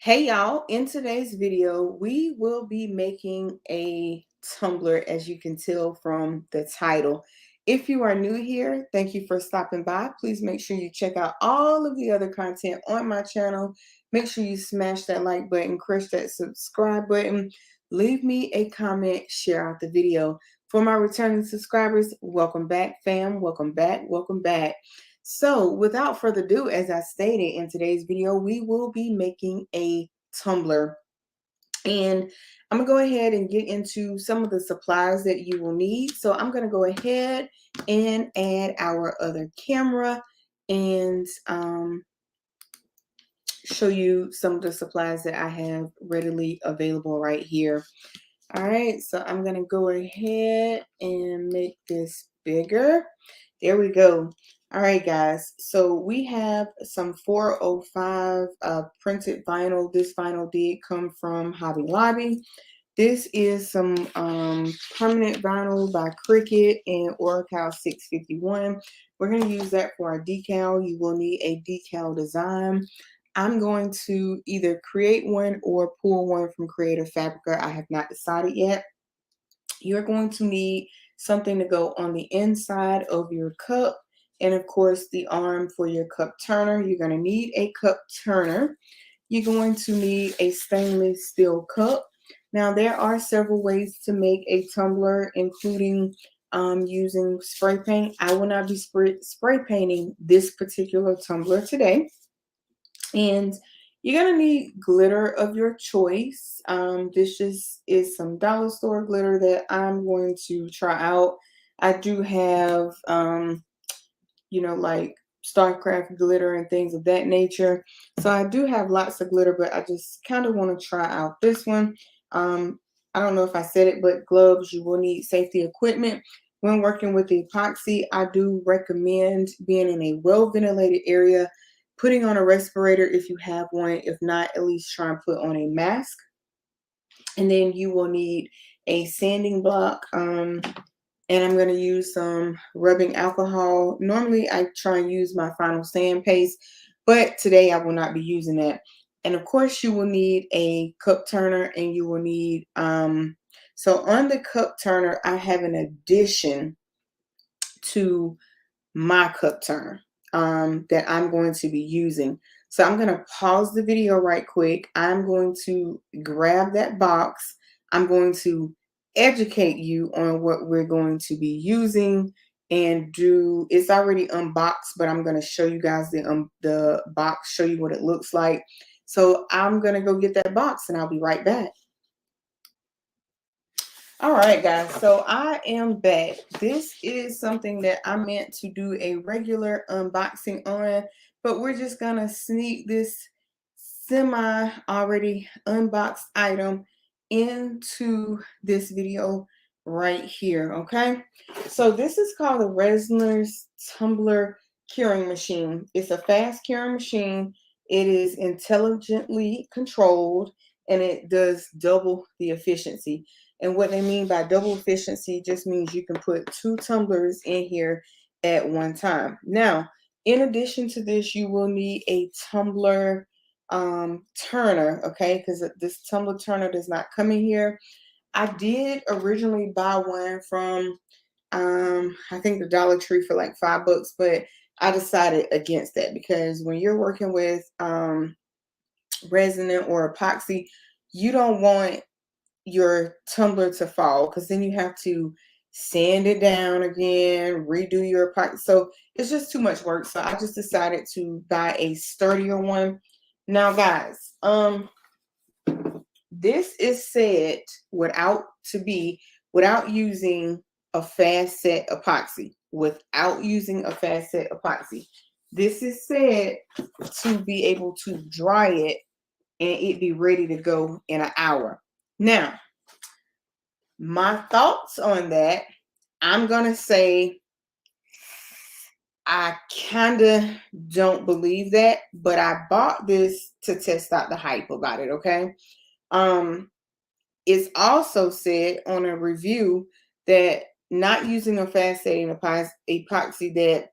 Hey y'all, in today's video, we will be making a tumbler, as you can tell from the title. If you are new here, thank you for stopping by. Please make sure you check out all of the other content on my channel. Make sure you smash that like button, crush that subscribe button, leave me a comment, share out the video. For my returning subscribers, welcome back, fam. Welcome back, welcome back. So without further ado, as I stated in today's video, we will be making a tumbler. And I'm going to go ahead and get into some of the supplies that you will need. So I'm going to go ahead and add our other camera and show you some of the supplies that I have readily available right here. All right, so I'm going to go ahead and make this bigger. There we go. All right, guys, so we have some 405 printed vinyl. This vinyl did come from Hobby Lobby. This is some permanent vinyl by Cricut and Oracal 651. We're going to use that for our decal. You will need a decal design. I'm going to either create one or pull one from Creative Fabrica. I have not decided yet. You're going to need something to go on the inside of your cup, and of course the arm for your cup turner. You're going to need a cup turner. You're going to need a stainless steel cup. Now there are several ways to make a tumbler, including using spray paint. I will not be spray painting this particular tumbler today. And you're going to need glitter of your choice. This just is some dollar store glitter that I'm going to try out. I do have, like StarCraft glitter and things of that nature. So I do have lots of glitter, but I just kind of want to try out this one. I don't know if I said it, but gloves, you will need safety equipment. When working with the epoxy, I do recommend being in a well-ventilated area, putting on a respirator if you have one. If not, at least try and put on a mask. And then you will need a sanding block. And I'm going to use some rubbing alcohol. Normally, I try and use my final sand paste, but today I will not be using that. And of course, you will need a cup turner, and you will need, so on the cup turner, I have an addition to my cup turner that I'm going to be using. So I'm going to pause the video right quick. I'm going to grab that box. I'm going to educate you on what we're going to be using and do. It's already unboxed, but I'm going to show you guys the box, show you what it looks like. So I'm going to go get that box and I'll be right back. All right, guys, so I am back. This is something that I meant to do a regular unboxing on, but we're just gonna sneak this semi already unboxed item into this video right here, okay? So this is called the Hardener's tumbler curing machine. It's a fast curing machine. It is intelligently controlled and it does double the efficiency. And what they mean by double efficiency just means you can put 2 tumblers in here at one time. Now, in addition to this, you will need a tumbler turner, okay? Because this tumbler turner does not come in here. I did originally buy one from, I think the Dollar Tree for like $5, but I decided against that because when you're working with resin or epoxy, you don't want your tumbler to fall because then you have to sand it down again, redo your epoxy. So it's just too much work. So I just decided to buy a sturdier one. Now, guys, this is said without using a fast set epoxy. Without using a fast set epoxy. This is said to be able to dry it and it be ready to go in an hour. Now, my thoughts on that, I'm going to say I kind of don't believe that, but I bought this to test out the hype about it, okay? It's also said on a review that not using a fast setting epoxy that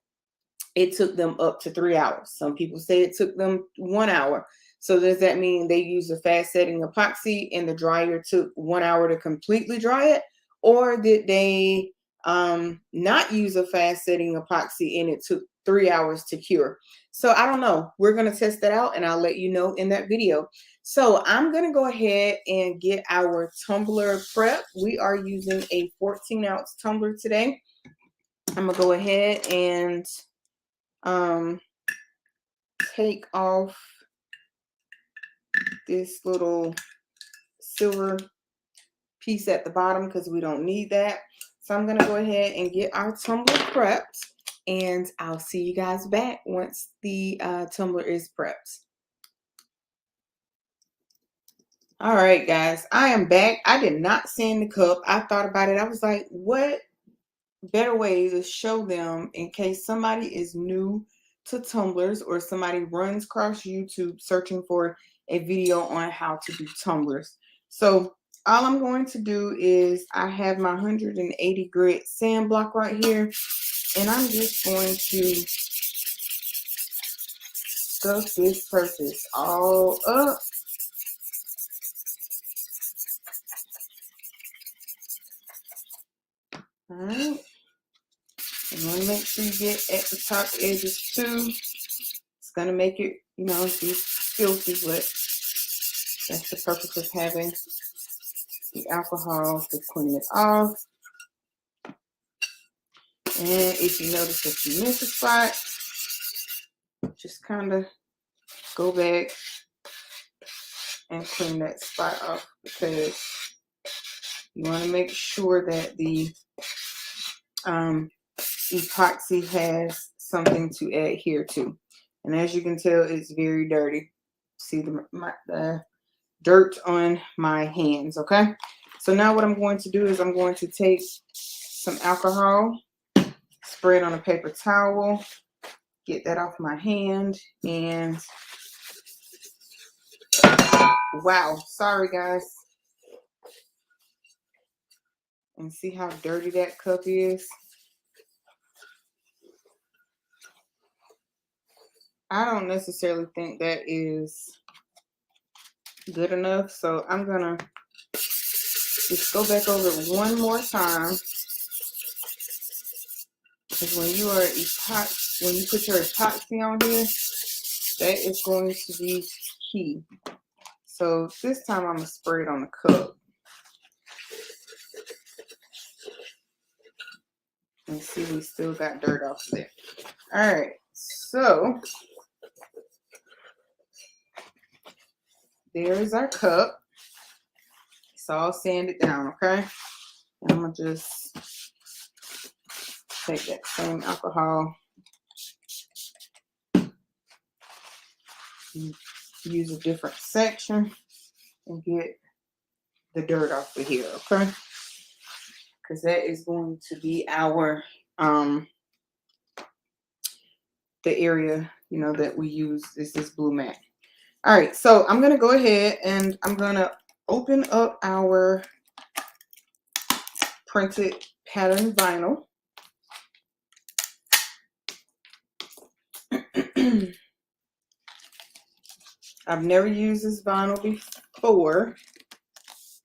it took them up to 3 hours. Some people say it took them 1 hour. So does that mean they used a fast setting epoxy and the dryer took 1 hour to completely dry it? Or did they not use a fast setting epoxy and it took 3 hours to cure? So I don't know. We're going to test that out and I'll let you know in that video. So I'm going to go ahead and get our tumbler prep. We are using a 14-ounce tumbler today. I'm going to go ahead and take off this little silver piece at the bottom because we don't need that. So I'm going to go ahead and get our tumbler prepped, and I'll see you guys back once the tumbler is prepped. All right, guys, I am back. I did not sand the cup. I thought about it. I was like, what better way to show them in case somebody is new to tumblers or somebody runs across YouTube searching for a video on how to do tumblers. So all I'm going to do is I have my 180 grit sand block right here, and I'm just going to stuff this surface all up. All right. And want to make sure you get at the top edges too. It's going to make it, you know, be filthy, but that's the purpose of having the alcohol to clean it off. And if you notice that you miss a spot, just kind of go back and clean that spot off, because you want to make sure that the epoxy has something to adhere to. And as you can tell, it's very dirty. See the dirt on my hands. Okay, so now what I'm going to do is I'm going to take some alcohol, spray it on a paper towel, get that off my hand, and wow, sorry guys, and see how dirty that cup is. I don't necessarily think that is good enough, so I'm gonna just go back over it one more time. Because when you put your epoxy on here, that is going to be key. So this time I'm gonna spray it on the cup. And see, we still got dirt off there. All right, so there's our cup. It's all sanded down, okay? And I'm gonna just take that same alcohol, use a different section, and get the dirt off of here, okay? Because that is going to be our the area, you know, that we use is this blue mat. All right, so I'm gonna go ahead and I'm gonna open up our printed pattern vinyl. I've never used this vinyl before,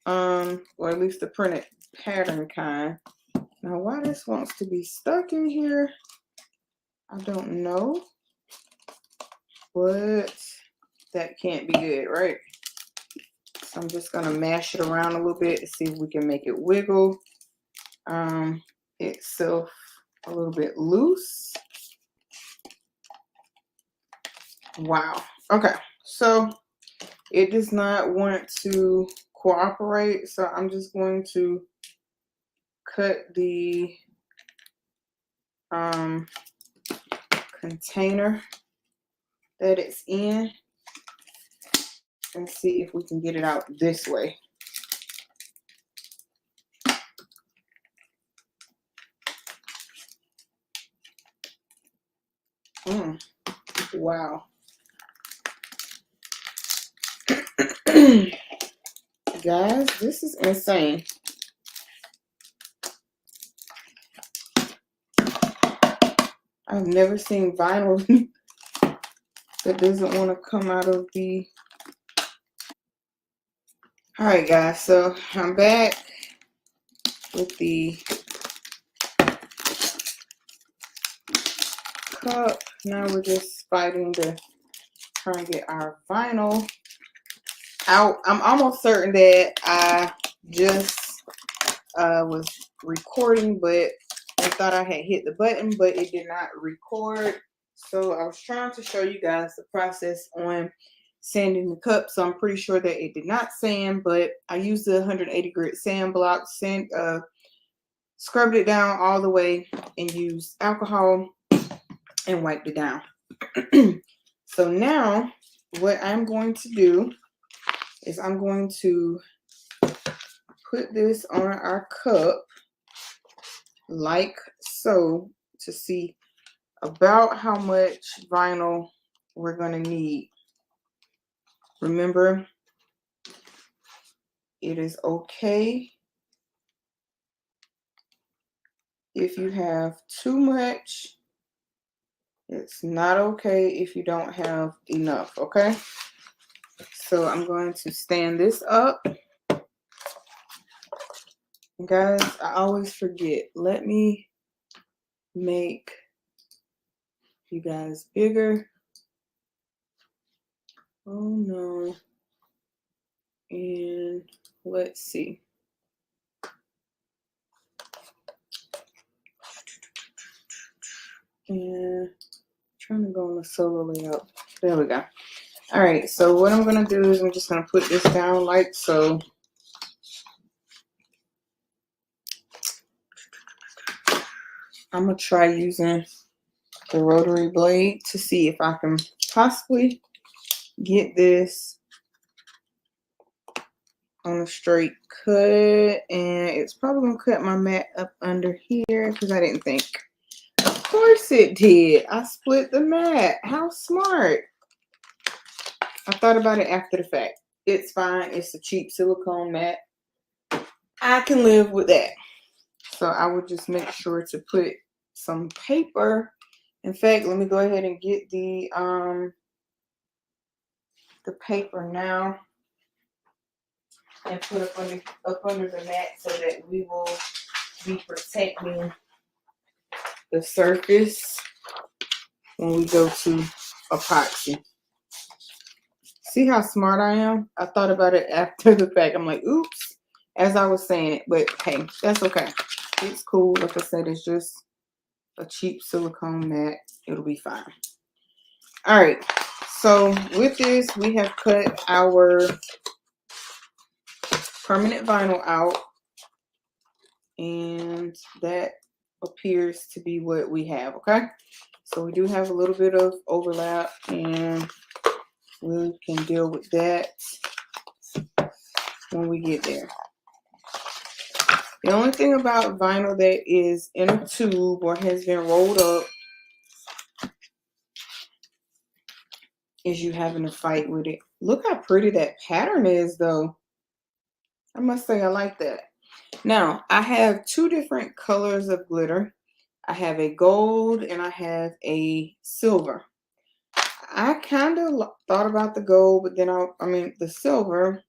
or at least the printed pattern kind. Now, why this wants to be stuck in here, I don't know, but that can't be good, right? So I'm just gonna mash it around a little bit to see if we can make it wiggle itself a little bit loose. Wow. Okay, so it does not want to cooperate, so I'm just going to cut the container that it's in and see if we can get it out this way. Wow. Guys, this is insane. I've never seen vinyl that doesn't want to come out of the All right, guys, so I'm back with the cup. Now we're just fighting to try and get our vinyl out. I'm almost certain that I just was recording, but I thought I had hit the button, but it did not record. So I was trying to show you guys the process on sanding the cup. So I'm pretty sure that it did not sand, but I used the 180 grit sand block, scrubbed it down all the way and used alcohol and wiped it down. So now what I'm going to do is I'm going to put this on our cup like so to see about how much vinyl we're going to need. Remember, it is okay if you have too much. It's not okay if you don't have enough, okay? So I'm going to stand this up. And guys, I always forget. Let me make you guys bigger. Oh no. And let's see. And trying to go on the solo layout. There we go. All right, so what I'm going to do is I'm just going to put this down like so. I'm going to try using the rotary blade to see if I can possibly get this on a straight cut. And it's probably going to cut my mat up under here because I didn't think. Of course it did. I split the mat. How smart. I thought about it after the fact. It's fine. It's a cheap silicone mat. I can live with that. So I would just make sure to put some paper. In fact, let me go ahead and get the paper now and put up under the mat so that we will be protecting the surface when we go to epoxy. See how smart I am? I thought about it after the fact. I'm like, oops, as I was saying it, but hey, that's okay. It's cool. Like I said, it's just a cheap silicone mat. It'll be fine. All right. So with this, we have cut our permanent vinyl out. And that appears to be what we have, okay? So we do have a little bit of overlap, and we can deal with that when we get there. The only thing about vinyl that is in a tube or has been rolled up is you having to fight with it. Look how pretty that pattern is, though. I must say I like that. Now, I have two different colors of glitter. I have a gold and I have a silver. I kind of thought about the gold, but then the silver,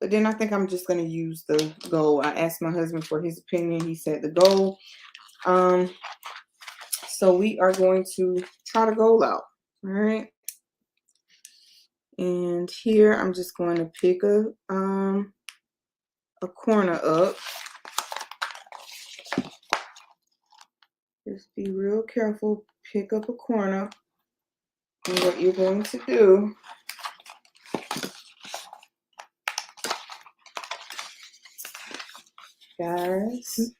but then I think I'm just going to use the gold. I asked my husband for his opinion. He said the gold. So we are going to try the gold out. All right. And here I'm just going to pick a corner up. Just be real careful. Pick up a corner. And what you're going to do guys,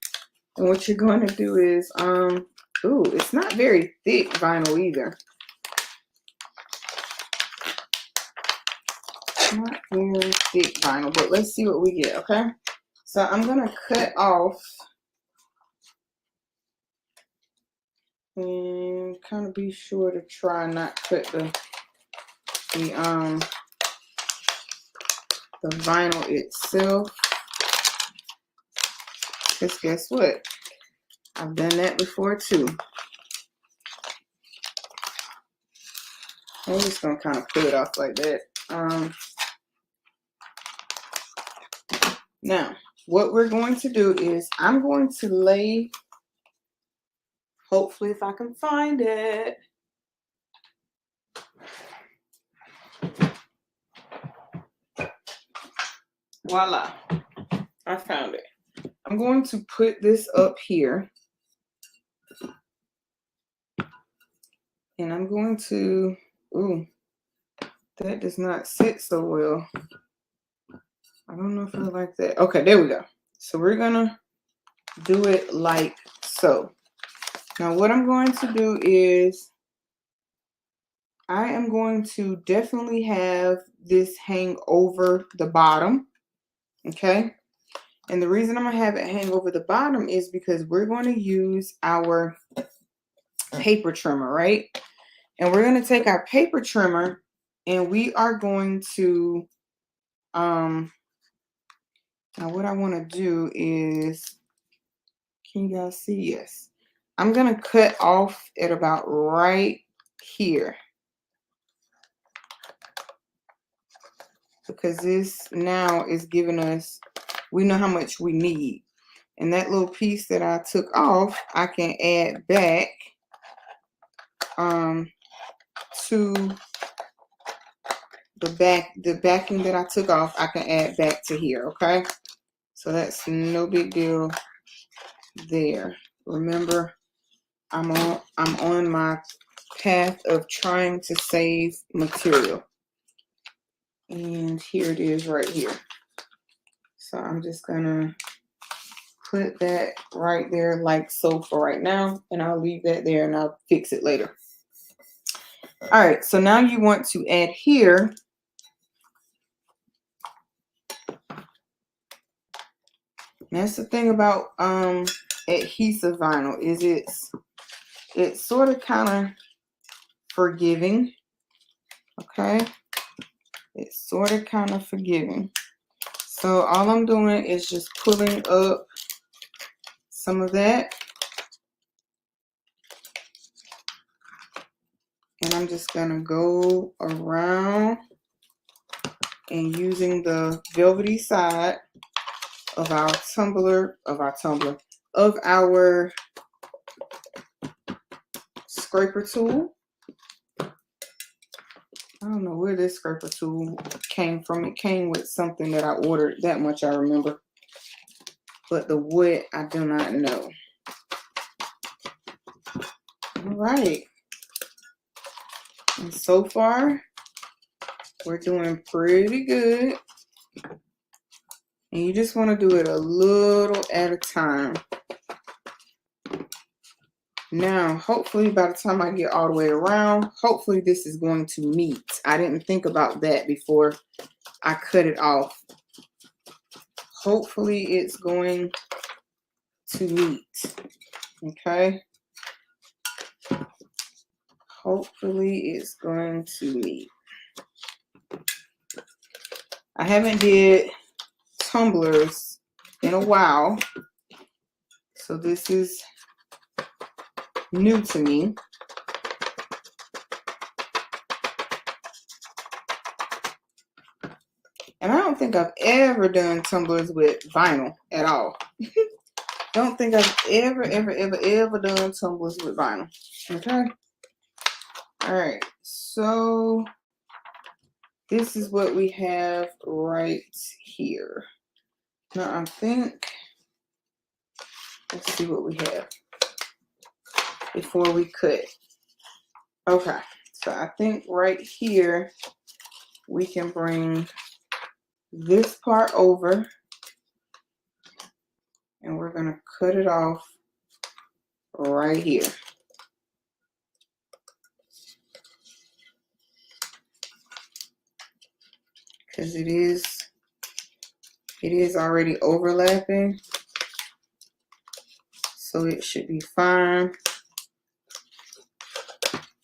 and what you're going to do is ooh, it's not very thick vinyl either. Not very thick vinyl, but let's see what we get, okay? So I'm gonna cut off and kind of be sure to try not cut the vinyl itself. Because guess what? I've done that before too. I'm just gonna kind of pull it off like that. Now, what we're going to do is I'm going to lay, hopefully if I can find it. Voila, I found it. I'm going to put this up here. And I'm going to, ooh, that does not sit so well. I don't know if I like that. Okay, there we go. So we're gonna do it like so. Now what I'm going to do is I am going to definitely have this hang over the bottom, okay? And the reason I'm gonna have it hang over the bottom is because we're going to use our paper trimmer, right? And we're going to take our paper trimmer and we are going to, now what I want to do is, can you guys see? Yes. I'm going to cut off at about right here. Because this now is giving us, we know how much we need. And that little piece that I took off, I can add back to the backing that I took off, I can add back to here, okay? So that's no big deal there. Remember, I'm on my path of trying to save material. And here it is right here. So I'm just gonna put that right there like so for right now, and I'll leave that there and I'll fix it later. All right, so now you want to adhere that's the thing about adhesive vinyl is it's sort of kind of forgiving, okay? It's sort of kind of forgiving. So all I'm doing is just pulling up some of that. And I'm just gonna go around and using the velvety side of our our scraper tool. I don't know where this scraper tool came from. It came with something that I ordered, that much I remember. But the wood, I do not know. All right. And so far, we're doing pretty good. And you just want to do it a little at a time. Now, hopefully by the time I get all the way around, hopefully this is going to meet. I didn't think about that before I cut it off. Hopefully it's going to meet. Okay. Hopefully it's going to meet. I haven't did tumblers in a while. So this is new to me. And I don't think I've ever done tumblers with vinyl at all. Don't think I've ever done tumblers with vinyl. Okay. All right. So this is what we have right here. Now I think, let's see what we have before we cut. Okay. So I think right here we can bring this part over and we're going to cut it off right here. Because it is already overlapping. So it should be fine.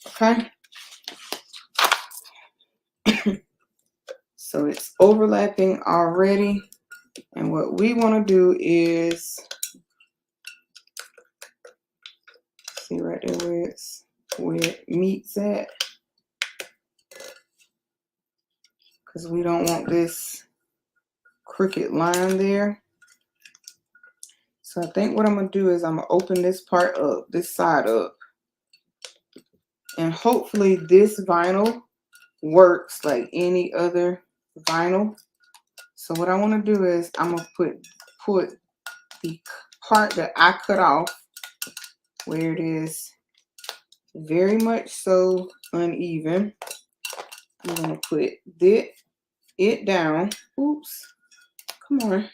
Okay. So it's overlapping already. And what we want to do is, see right there where it meets at. Because we don't want this crooked line there. So I think what I'm going to do is I'm going to open this part up, this side up. And hopefully this vinyl works like any other vinyl. So what I want to do is I'm going to put the part that I cut off where it is very much so uneven. I'm going to put it down. Oops. Come on. I'm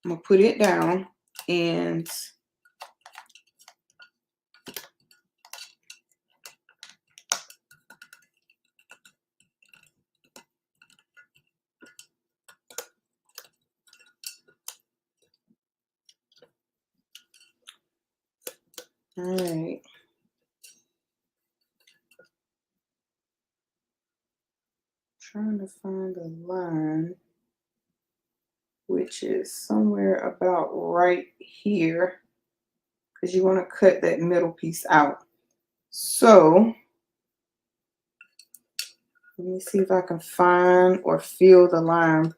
going to put it down and all right. Trying to find the line, which is somewhere about right here, because you want to cut that middle piece out. So let me see if I can find or feel the line.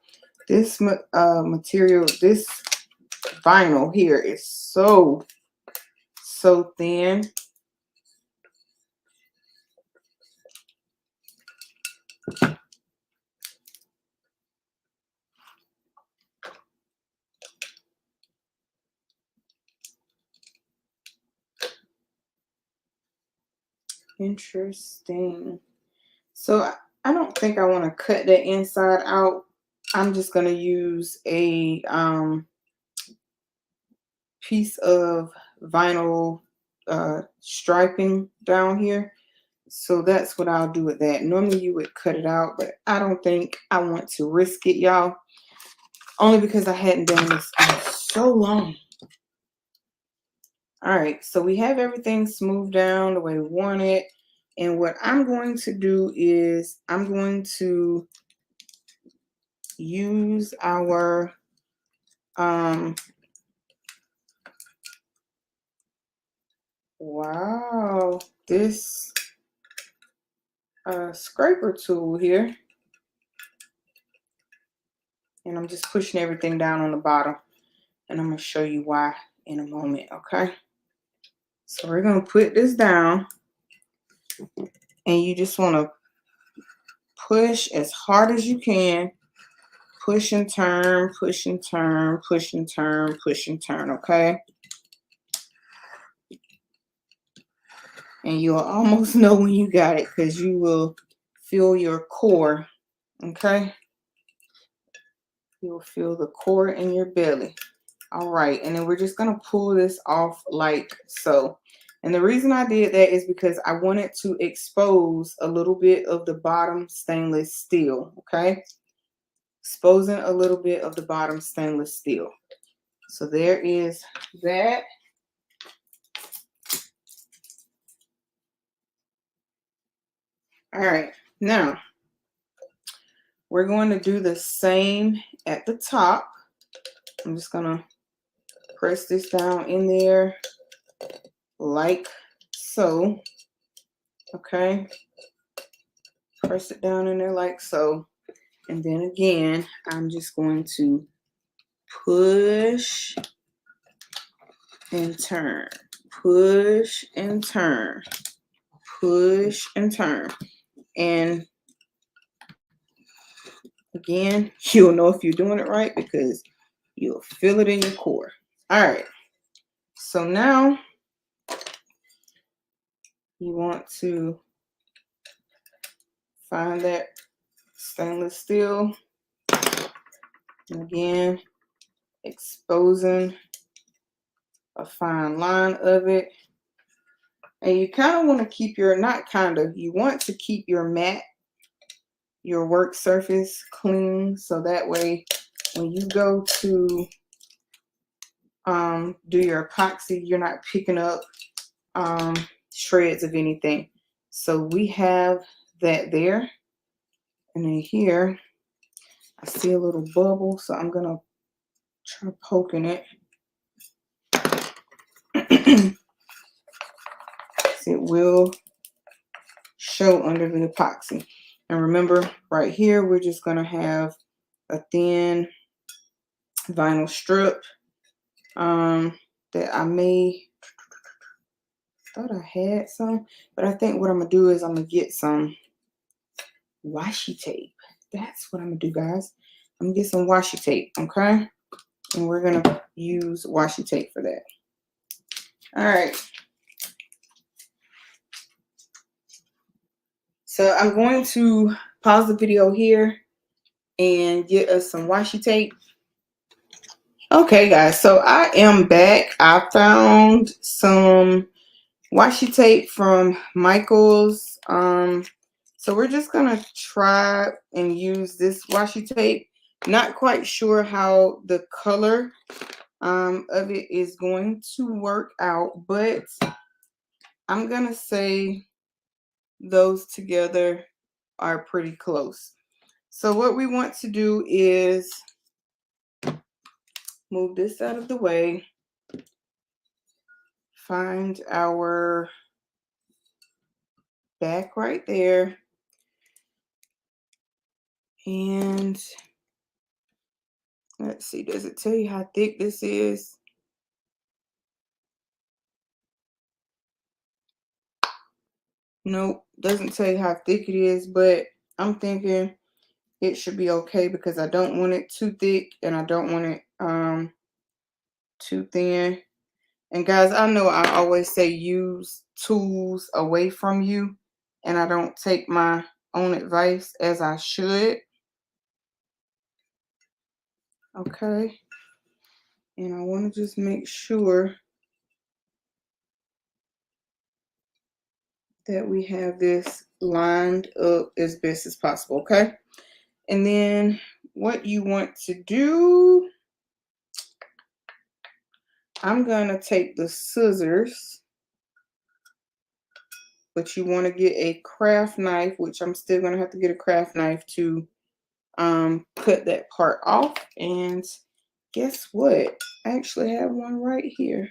This material, this vinyl here is so thin. Interesting. So I don't think I want to cut that inside out. I'm just going to use a piece of vinyl striping down here. So that's what I'll do with that. Normally you would cut it out, but I don't think I want to risk it, y'all. Only because I hadn't done this in so long. All right, so we have everything smoothed down the way we want it. And what I'm going to do is I'm going to use our wow, this scraper tool here. And I'm just pushing everything down on the bottom. And I'm going to show you why in a moment, okay? So we're going to put this down. And you just want to push as hard as you can. Push and turn, push and turn, push and turn, push and turn, okay? And you'll almost know when you got it because you will feel your core, okay? You'll feel the core in your belly. All right, and then we're just going to pull this off like so. And the reason I did that is because I wanted to expose a little bit of the bottom stainless steel, okay? Exposing a little bit of the bottom stainless steel. So there is that. All right, now we're going to do the same at the top. I'm just going to press this down in there like so. Okay, press it down in there like so. And then again, I'm just going to push and turn, push and turn, push and turn. And again, you'll know if you're doing it right because you'll feel it in your core. All right. So now you want to find that stainless steel. And again, exposing a fine line of it. And you kind of want to keep your, not kind of, you want to keep your mat, your work surface clean. So that way, when you go to do your epoxy, you're not picking up shreds of anything. So we have that there. And then here, I see a little bubble. So I'm going to try poking it. It will show under the epoxy. And remember, right here, we're just going to have a thin vinyl strip that I thought I had some, but I think what I'm gonna do is I'm gonna get some washi tape. That's what I'm gonna do, guys. I'm gonna get some washi tape, okay? And we're gonna use washi tape for that. All right. So I'm going to pause the video here and get us some washi tape. Okay, guys, so I am back. I found some washi tape from Michael's. So we're just gonna try and use this washi tape. Not quite sure how the color of it is going to work out, but I'm gonna say those together are pretty close. So what we want to do is move this out of the way, find our back right there, and let's see, does it tell you how thick this is? Nope, doesn't tell you how thick it is, but I'm thinking it should be okay because I don't want it too thick and I don't want it too thin. And guys, I know I always say use tools away from you, and I don't take my own advice as I should. Okay. And I want to just make sure that we have this lined up as best as possible, okay? And then what you want to do, I'm going to take the scissors, but you want to get a craft knife, which I'm still going to have to get a craft knife to cut that part off. And guess what? I actually have one right here.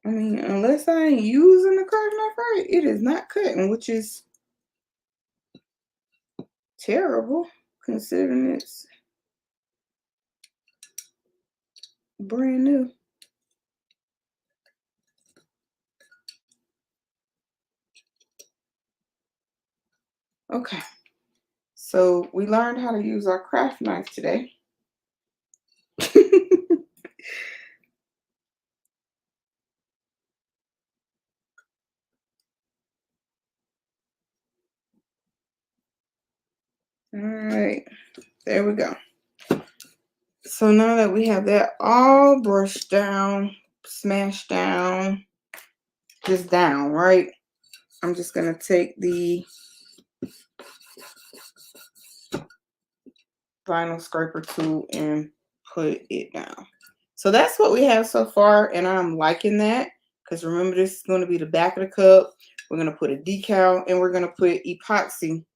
I mean, unless I ain't using the craft knife right, it is not cutting, which is terrible considering it's brand new. Okay, so we learned how to use our craft knife today. All right, there we go. So now that we have that all brushed down, smashed down, just down, right? I'm just going to take the vinyl scraper tool and put it down. So that's what we have so far, and I'm liking that because remember, this is going to be the back of the cup. We're going to put a decal and we're going to put epoxy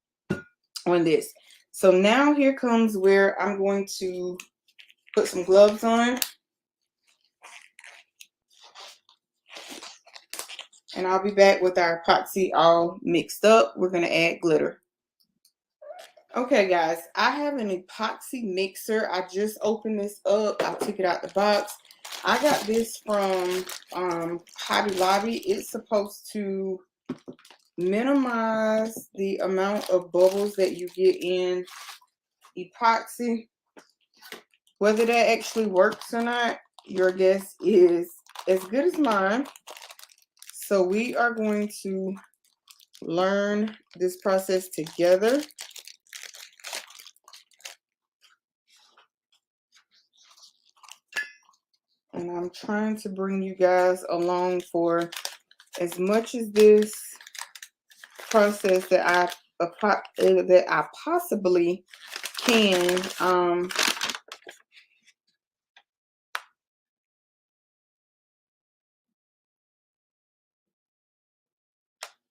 on this. So now here comes where I'm going to put some gloves on. And I'll be back with our epoxy all mixed up. We're going to add glitter. Okay, guys, I have an epoxy mixer. I just opened this up. I took it out the box. I got this from Hobby Lobby. It's supposed to minimize the amount of bubbles that you get in epoxy. Whether that actually works or not, your guess is as good as mine. So we are going to learn this process together. And I'm trying to bring you guys along for as much as this process that I possibly can.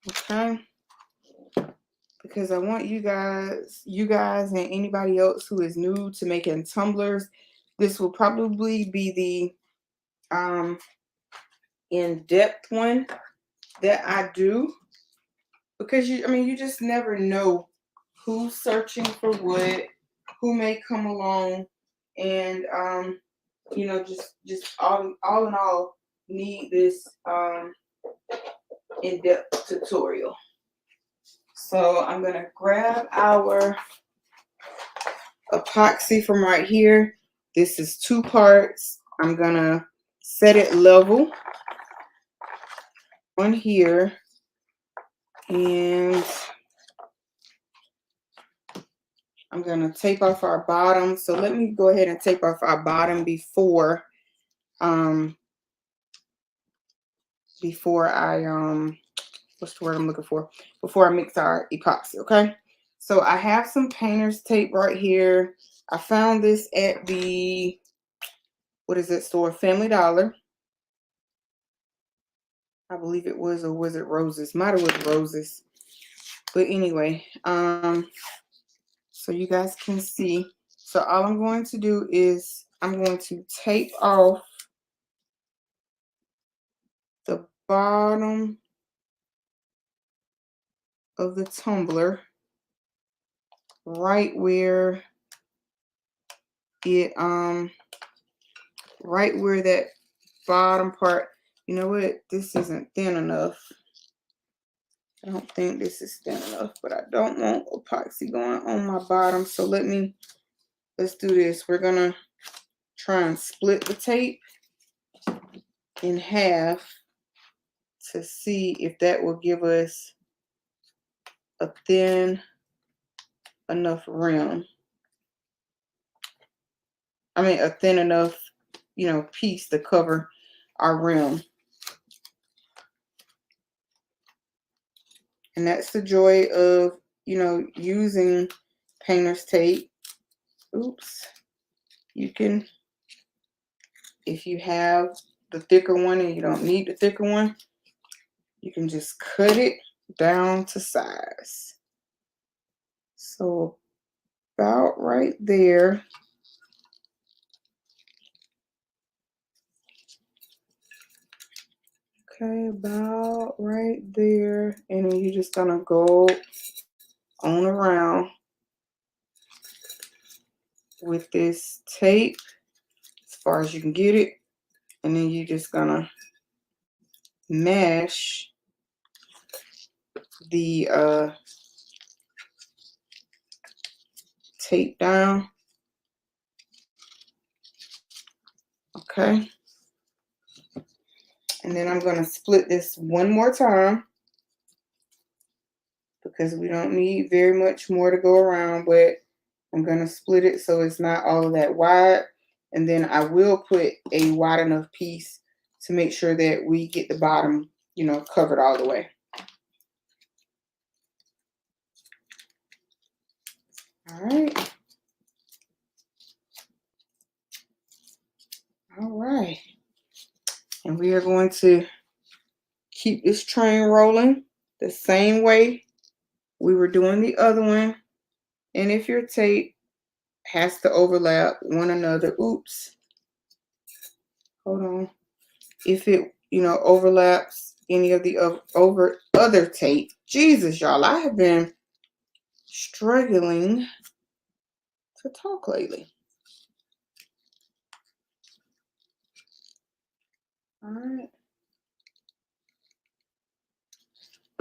Okay, because I want you guys and anybody else who is new to making tumblers, this will probably be in-depth one that I do, because you just never know who's searching for what, who may come along, and just all in all need this in-depth tutorial. So I'm gonna grab our epoxy from right here. This is 2 parts. I'm gonna set it level on here, and I'm gonna tape off our bottom. So let me go ahead and tape off our bottom before I what's the word I'm looking for? Before I mix our epoxy, okay? So I have some painter's tape right here. I found this at the, what is that store? Family Dollar. I believe it was, or was it Roses? Might have was Roses. But anyway, so you guys can see. So all I'm going to do is I'm going to tape off the bottom of the tumbler right where it right where that bottom part, you know what, this isn't thin enough. I don't think this is thin enough, but I don't want epoxy going on my bottom. So let's do this. We're gonna try and split the tape in half to see if that will give us a thin enough rim. A thin enough, piece to cover our rim. And that's the joy of, using painter's tape. Oops. You can, if you have the thicker one and you don't need the thicker one, you can just cut it down to size. So about right there. Okay, about right there. And then you're just gonna go on around with this tape as far as you can get it. And then you're just gonna mash the tape down. Okay. And then I'm going to split this one more time because we don't need very much more to go around, but I'm going to split it so it's not all of that wide. And then I will put a wide enough piece to make sure that we get the bottom, covered all the way. All right. All right. And we are going to keep this train rolling the same way we were doing the other one. And if your tape has to overlap one another, oops, hold on. If it, overlaps any of the other tape, Jesus, y'all, I have been struggling to talk lately. All right.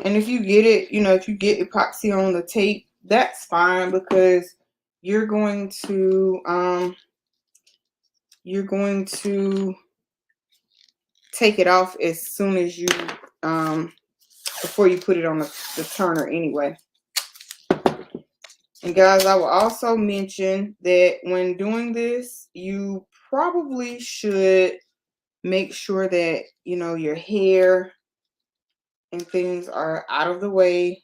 And if you get it, if you get epoxy on the tape, that's fine because you're going to take it off as soon as you before you put it on the turner anyway. And guys, I will also mention that when doing this, you probably should make sure that your hair and things are out of the way.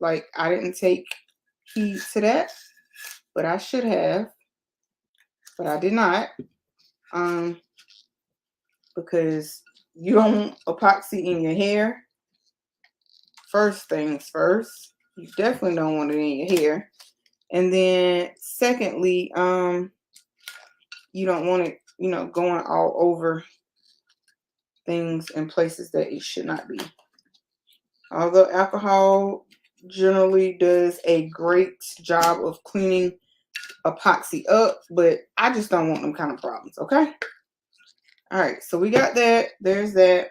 Like I didn't take heed to that, but I should have, but I did not, because you don't want epoxy in your hair. First things first, you definitely don't want it in your hair. And then secondly, you don't want it, going all over things in places that it should not be. Although alcohol generally does a great job of cleaning epoxy up, but I just don't want them kind of problems, okay? All right, so we got that. There's that.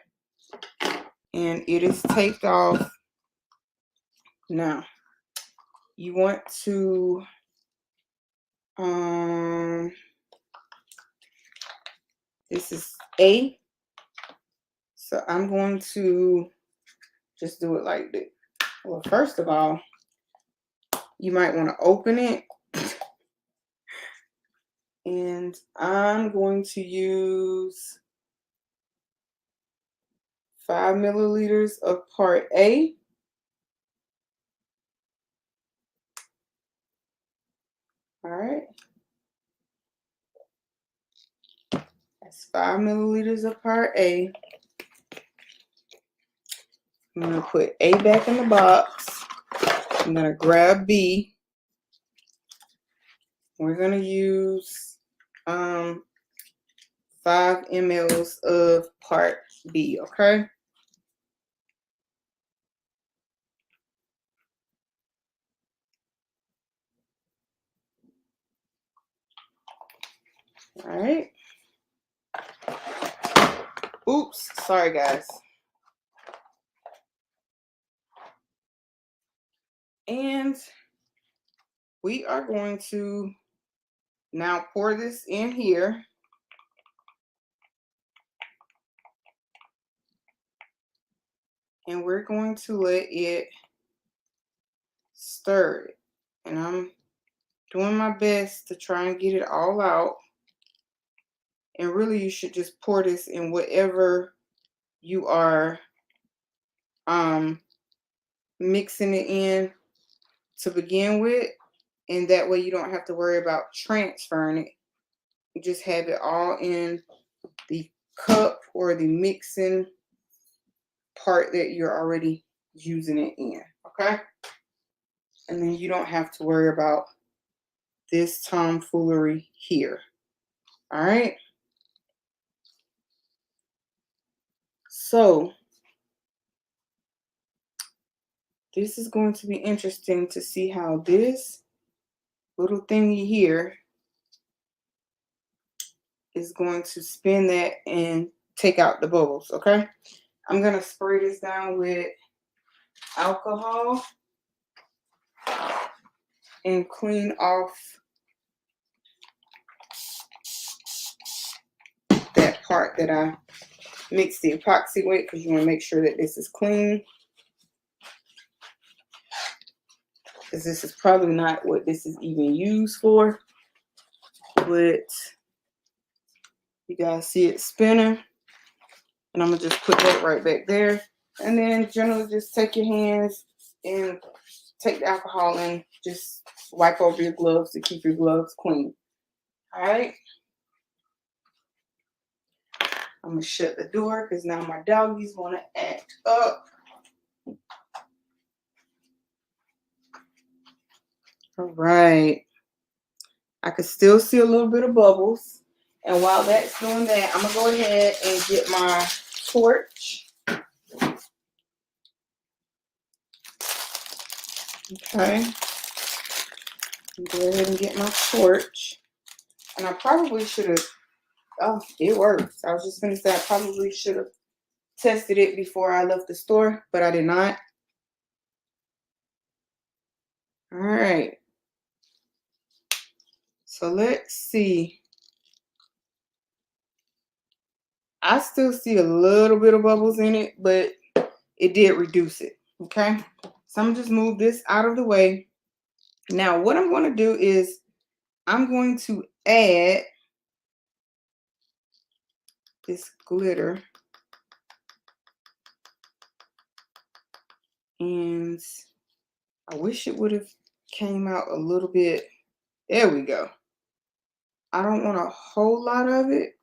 And it is taped off. Now, you want to this is A. So I'm going to just do it like this. Well, first of all, you might want to open it. And I'm going to use 5 milliliters of part A. All right. That's 5 milliliters of part A. I'm going to put A back in the box. I'm going to grab B. We're going to use 5 mLs of part B, okay? All right. Oops, sorry guys. And we are going to now pour this in here. And we're going to let it stir it. And I'm doing my best to try and get it all out. And really you should just pour this in whatever you are mixing it in to begin with. And that way you don't have to worry about transferring it. You just have it all in the cup or the mixing part that you're already using it in, okay? And then you don't have to worry about this tomfoolery here. All right. So this is going to be interesting to see how this little thingy here is going to spin that and take out the bubbles, okay? I'm going to spray this down with alcohol and clean off that part that I mixed the epoxy with, because you want to make sure that this is clean. Because this is probably not what this is even used for. But you guys see it spinning. And I'm going to just put that right back there. And then generally just take your hands and take the alcohol and just wipe over your gloves to keep your gloves clean. All right. I'm going to shut the door because now my doggies want to act up. All right. I can still see a little bit of bubbles. And while that's doing that, I'm going to go ahead and get my torch. Okay. Go ahead and get my torch. And I probably should have, oh, it works. I was just going to say I probably should have tested it before I left the store, but I did not. All right. So let's see. I still see a little bit of bubbles in it, but it did reduce it. Okay. So I'm just move this out of the way. Now what I'm going to do is I'm going to add this glitter. And I wish it would have came out a little bit. There we go. I don't want a whole lot of it.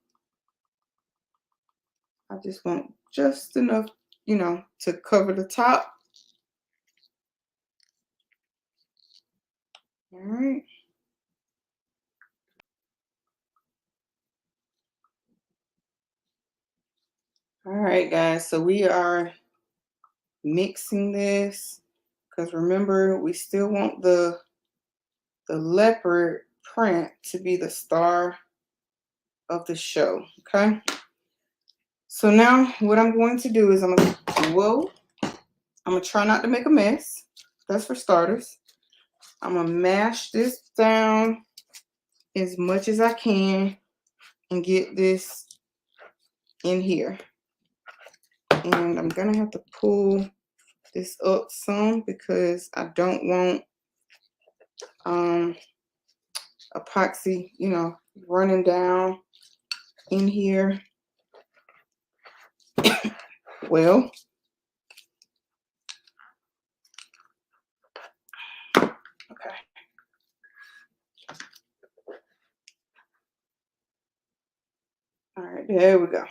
I just want just enough, you know, to cover the top. All right. All right, guys, so we are mixing this because remember, we still want the leopard print to be the star of the show, okay? So now what I'm going to do is I'm gonna try not to make a mess. That's for starters. I'm gonna mash this down as much as I can and get this in here. And I'm gonna have to pull this up some because I don't want epoxy, running down in here. Well, okay. All right, there we go.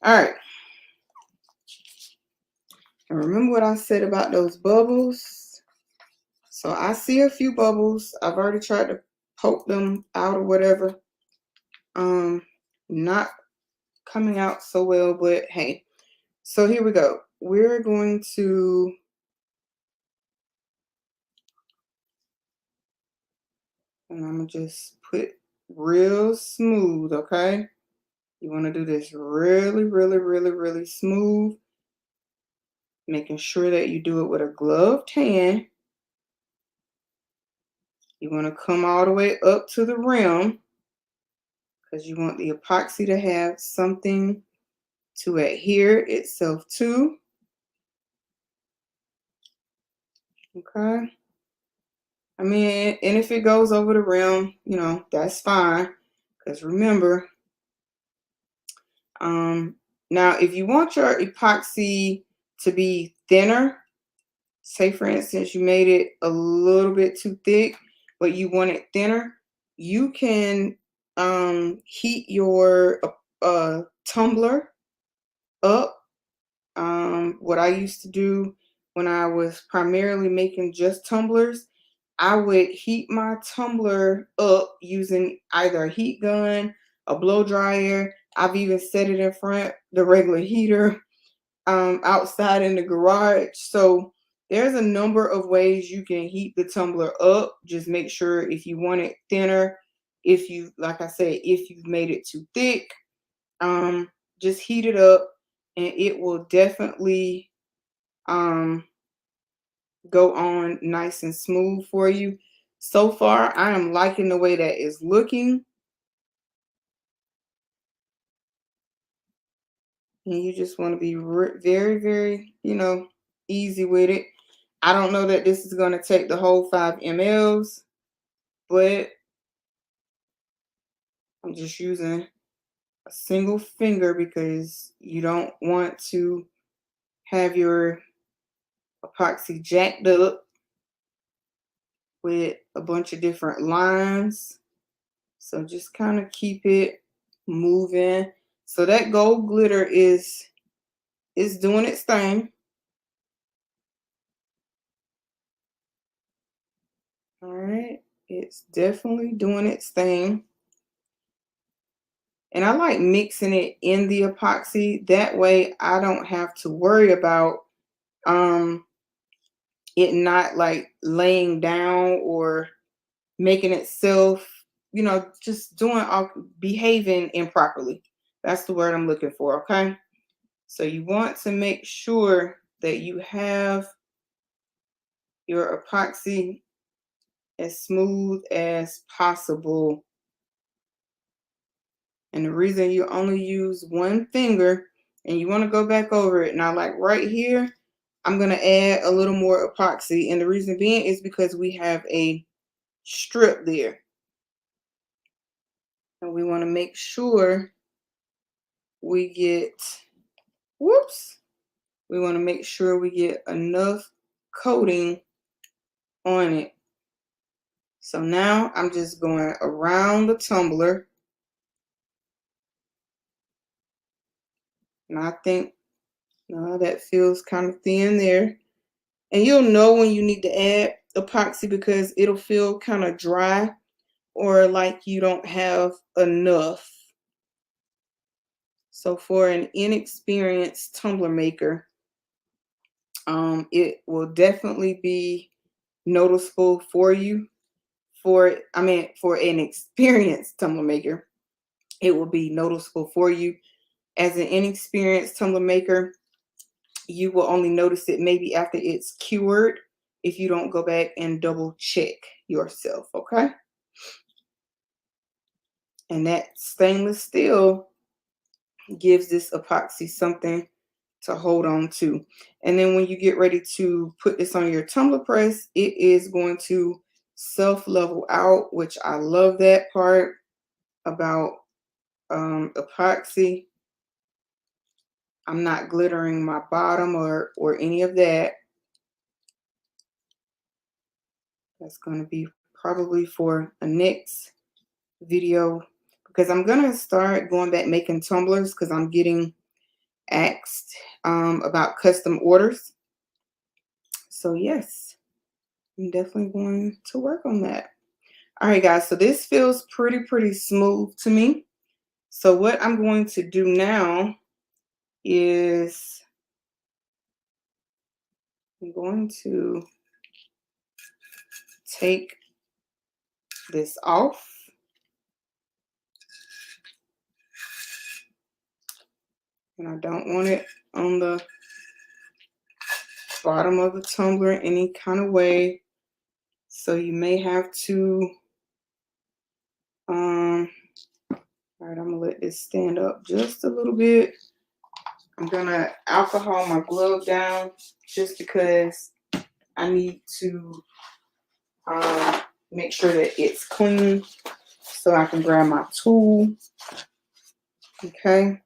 All right. And remember what I said about those bubbles? So I see a few bubbles. I've already tried to poke them out or whatever. Not coming out so well, but hey. So here we go. We're going to and I'm gonna just put real smooth, okay? You want to do this really, really, really, really smooth, making sure that you do it with a gloved hand. You want to come all the way up to the rim because you want the epoxy to have something to adhere itself to. Okay. I mean, and if it goes over the rim, that's fine. Because remember, now if you want your epoxy to be thinner, say for instance, you made it a little bit too thick, but you want it thinner, you can heat your tumbler up. What I used to do when I was primarily making just tumblers, I would heat my tumbler up using either a heat gun, a blow dryer. I've even set it in front the regular heater outside in the garage. So there's a number of ways you can heat the tumbler up. Just make sure if you want it thinner, if you, like I said, if you've made it too thick, just heat it up and it will definitely go on nice and smooth for you. So far, I am liking the way that is looking. And you just want to be very, very, easy with it. I don't know that this is going to take the whole 5 mLs, but I'm just using a single finger because you don't want to have your epoxy jacked up with a bunch of different lines. So just kind of keep it moving. So that gold glitter is doing its thing. All right, it's definitely doing its thing. And I like mixing it in the epoxy. That way I don't have to worry about it not like laying down or making itself, just behaving improperly. That's the word I'm looking for, okay? So you want to make sure that you have your epoxy as smooth as possible. And the reason you only use one finger and you want to go back over it. Now, like right here, I'm going to add a little more epoxy. And the reason being is because we have a strip there. And we want to make sure we get, we want to make sure we get enough coating on it. So now I'm just going around the tumbler. And I think that feels kind of thin there. And you'll know when you need to add epoxy because it'll feel kind of dry or like you don't have enough. So for an inexperienced tumbler maker, it will definitely be noticeable for you. For an experienced tumbler maker, it will be noticeable for you. As an inexperienced tumbler maker, you will only notice it maybe after it's cured if you don't go back and double check yourself, okay? And that stainless steel gives this epoxy something to hold on to. And then when you get ready to put this on your tumbler press, it is going to self-level out, which I love that part about epoxy. I'm not glittering my bottom or any of that. That's going to be probably for a next video, because I'm going to start going back making tumblers because I'm getting asked about custom orders. So yes, I'm definitely going to work on that. All right, guys, so this feels pretty smooth to me. So what I'm going to do now is I'm going to take this off. And I don't want it on the bottom of the tumbler in any kind of way. So you may have to, all right, I'm gonna let this stand up just a little bit. I'm gonna alcohol my glove down just because I need to make sure that it's clean so I can grab my tool. Okay,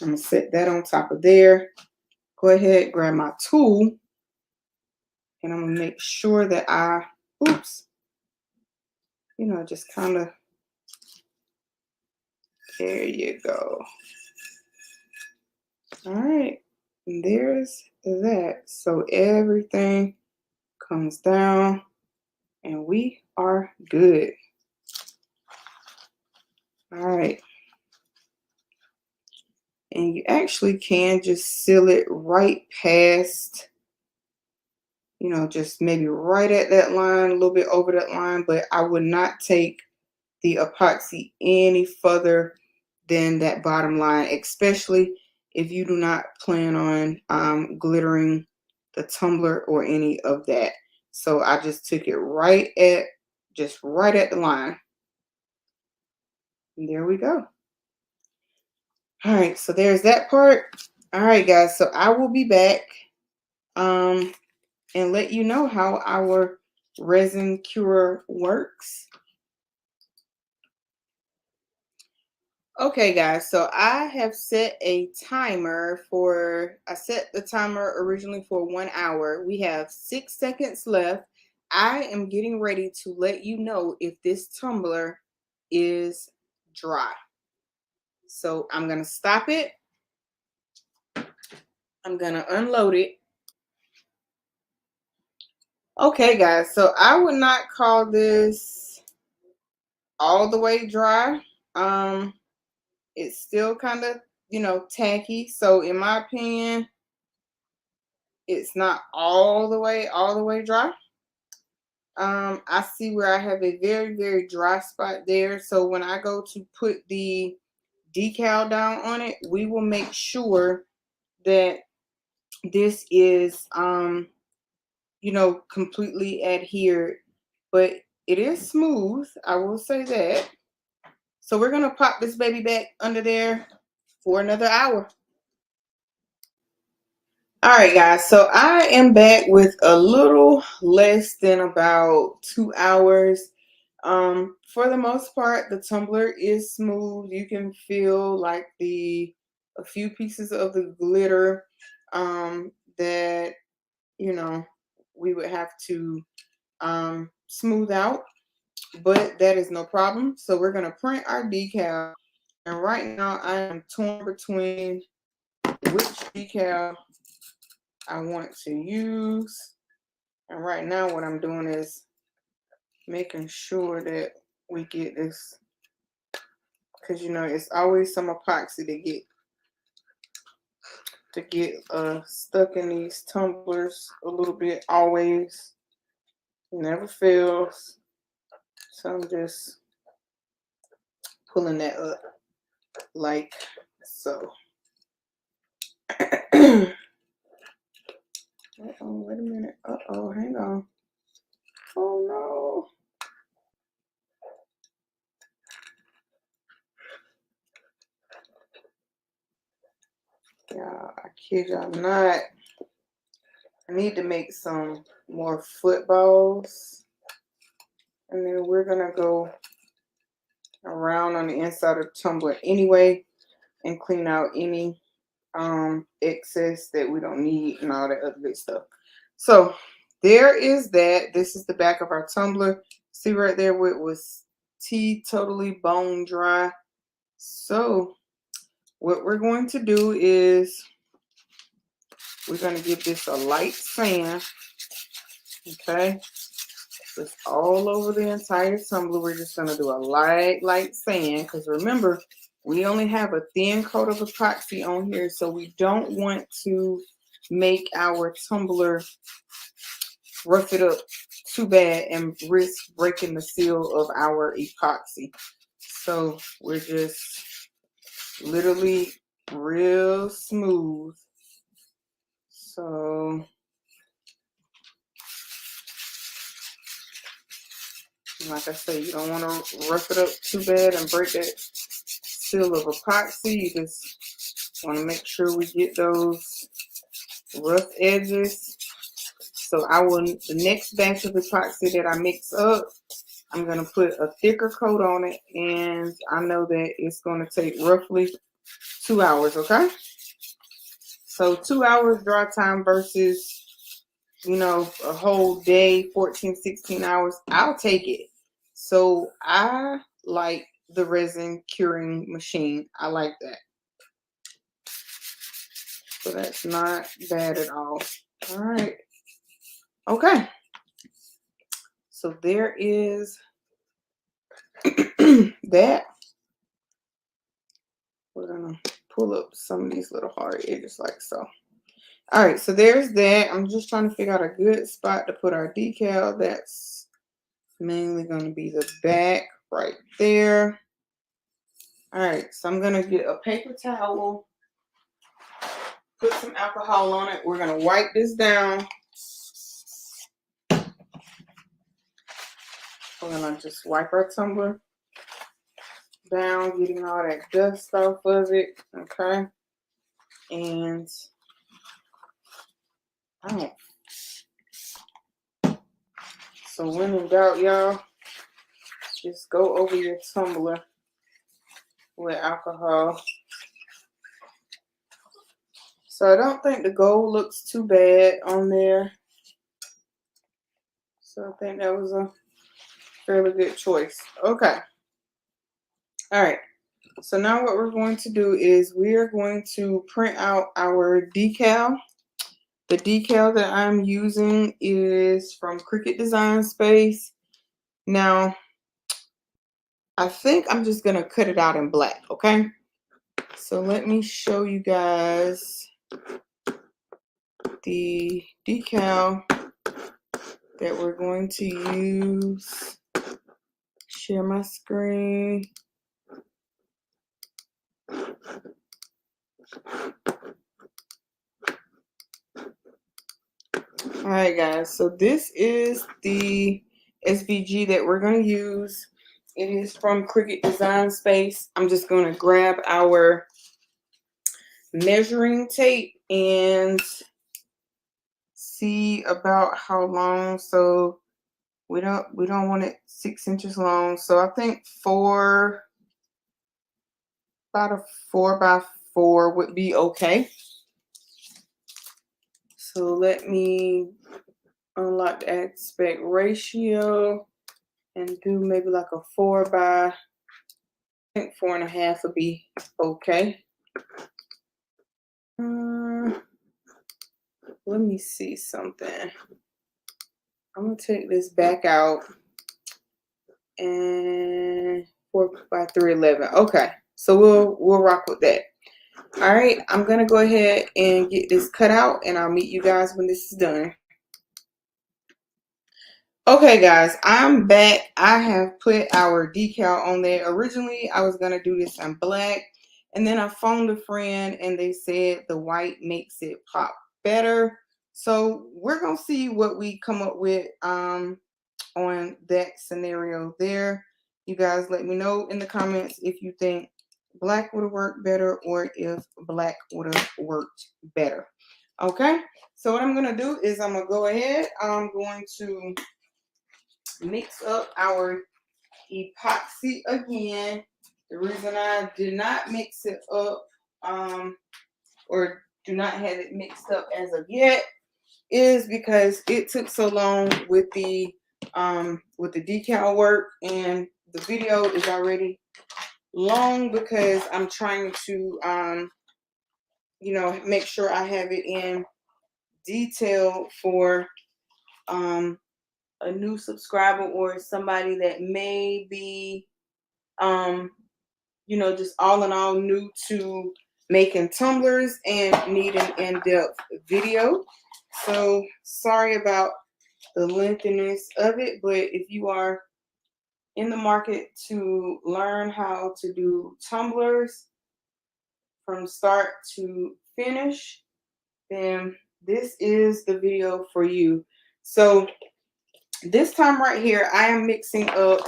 I'm gonna set that on top of there. Go ahead, grab my tool, and I'm gonna make sure that just kind of, there you go. All right, and there's that. So everything comes down and we are good. All right. And you actually can just seal it right past, just maybe right at that line, a little bit over that line, but I would not take the epoxy any further than that bottom line, especially if you do not plan on glittering the tumbler or any of that. So I just took it right at the line. And there we go. All right, so there's that part. All right, guys, so I will be back and let you know how our resin cure works. Okay, guys, so I have set a timer I set the timer originally for 1 hour. We have 6 seconds left. I am getting ready to let you know if this tumbler is dry. So I'm going to stop it. I'm going to unload it. Okay, guys, so I would not call this all the way dry. It's still kind of, tacky. So in my opinion, it's not all the way dry. I see where I have a very dry spot there. So when I go to put the decal down on it, we will make sure that this is completely adhered, but it is smooth, I will say that. So we're gonna pop this baby back under there for another hour. All right, guys, so I am back with a little less than about 2 hours. For the most part, the tumbler is smooth. You can feel like a few pieces of the glitter that we would have to smooth out, but that is no problem. So we're gonna print our decal, and right now I am torn between which decal I want to use. And right now what I'm doing is making sure that we get this, because it's always some epoxy to get to get stuck in these tumblers a little bit always. It never fails. So I'm just pulling that up like so. Uh-oh, wait a minute. Uh-oh, hang on. Oh no. Yeah, I kid y'all not. I need to make some more footballs. And then we're gonna go around on the inside of the tumbler anyway and clean out any excess that we don't need and all that other good stuff. So there is that. This is the back of our tumbler. See right there where it was totally bone dry. So what we're going to do is we're going to give this a light sand. Okay, it's all over the entire tumbler. We're just going to do a light sand because remember, we only have a thin coat of epoxy on here, so we don't want to make our tumbler rough it up too bad and risk breaking the seal of our epoxy. So we're just literally real smooth. So like I say, you don't want to rough it up too bad and break that seal of epoxy. You just want to make sure we get those rough edges. So the next batch of epoxy that I mix up, I'm going to put a thicker coat on it, and I know that it's going to take roughly 2 hours, okay? So 2 hours dry time versus, you know, a whole day, 14, 16 hours, I'll take it. So I like the resin curing machine. I like that. So that's not bad at all. All right. Okay. So there is that. We're gonna pull up some of these little hard edges like so. All right, so there's that. I'm just trying to figure out a good spot to put our decal. That's mainly gonna be the back right there. All right, so I'm gonna get a paper towel, put some alcohol on it. We're gonna wipe this down. We're gonna just wipe our tumbler down, getting all that dust off of it, okay? And so when in doubt, y'all, just go over your tumbler with alcohol. So I don't think the gold looks too bad on there. So I think that was a fairly good choice. Okay. All right. So now what we're going to do is we are going to print out our decal. The decal that I'm using is from Cricut Design Space. Now, I think I'm just going to cut it out in black, okay? So let me show you guys the decal that we're going to use. Share my screen. All right, guys, so this is the SVG that we're going to use. It is from Cricut Design Space. I'm just going to grab our measuring tape and see about how long. So we don't want it 6 inches long. So I think about a 4x4 would be okay. So let me unlock the aspect ratio and do maybe like a 4x, I think 4.5 would be okay. Let me see something. I'm gonna take this back out and 4x311. Okay, so we'll rock with that. All right, I'm gonna go ahead and get this cut out, and I'll meet you guys when this is done. Okay guys, I'm back. I have put our decal on there. Originally, I was gonna do this in black, and then I phoned a friend and they said the white makes it pop better. So we're gonna see what we come up with on that scenario there. You guys let me know in the comments if you think black would have worked better or if black would have worked better. Okay, so what I'm gonna do is I'm gonna go ahead. I'm going to mix up our epoxy again. The reason I did not mix it up or do not have it mixed up as of yet is because it took so long with the decal work, and the video is already long because I'm trying to make sure I have it in detail for a new subscriber or somebody that may be just all in all new to making tumblers and need an in-depth video. So sorry about the lengthiness of it, but if you are in the market to learn how to do tumblers from start to finish, then this is the video for you. So this time right here, I am mixing up